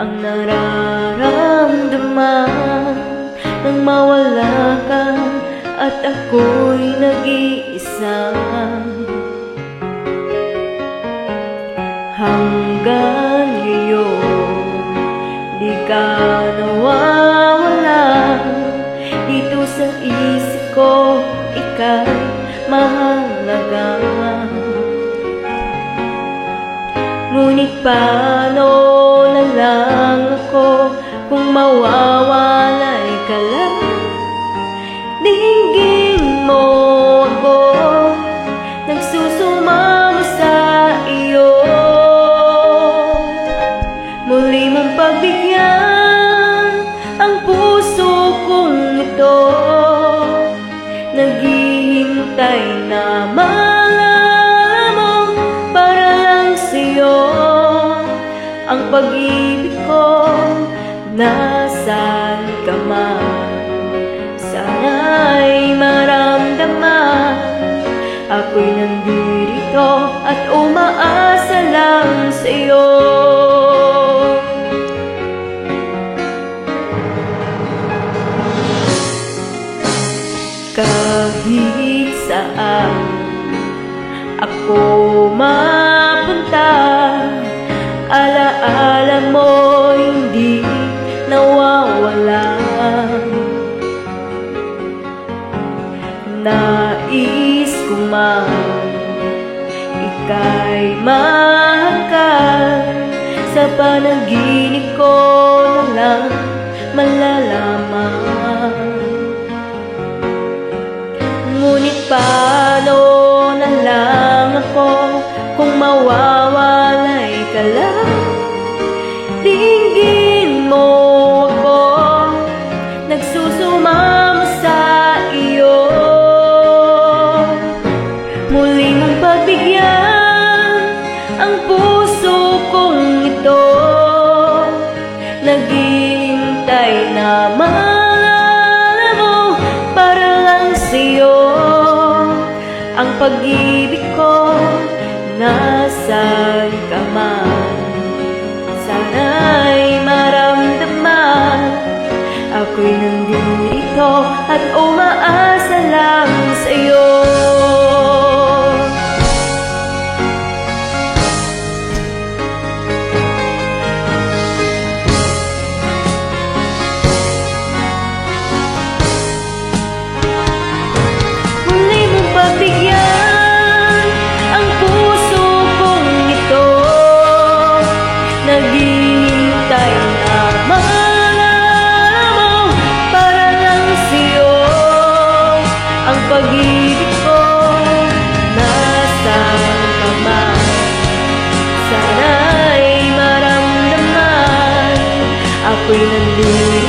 ang nararamdaman nang mawala ka at ako'y nag-iisa. Hanggang ngayon di ka nawawala dito sa isip ko, ika'y mahalaga. Ngunit paano na lang ako kung mawawalay ka lang? Dinggin mo ako, nagsusumamo sa iyo. Muli mong pagbigyan ang puso kong ito, naghihintay na malalaman mo para lang sa'yo ang pag-ibig ko. Nasaan ka man, sana'y maramdaman ako'y nandito at umaasa lang sa'yo. Kahit saan ako mapunta, alaala mo hindi nawawala. Nais ko man ika'y mahakal, sa panaginip ko na lang malalaman. Ngunit paano na lang ako kung mawawalay ka lang? Dinggin mo ako, nagsusumamo sa iyo. Muli mong pagbigyan ang puso kong ito, naghihintay na malalaman mo para lang sa'yo ang pag-ibig ko. Nasaan ka man, sana'y maramdaman ako'y nandito at umaasa lang sa'yo. Muli mong pagbigyan ang puso kong ito, naghihintay na malalaman mo para lang sa'yo ang pag-ibig ko. Nasaan ka man, sana'y maramdaman ako'y nandito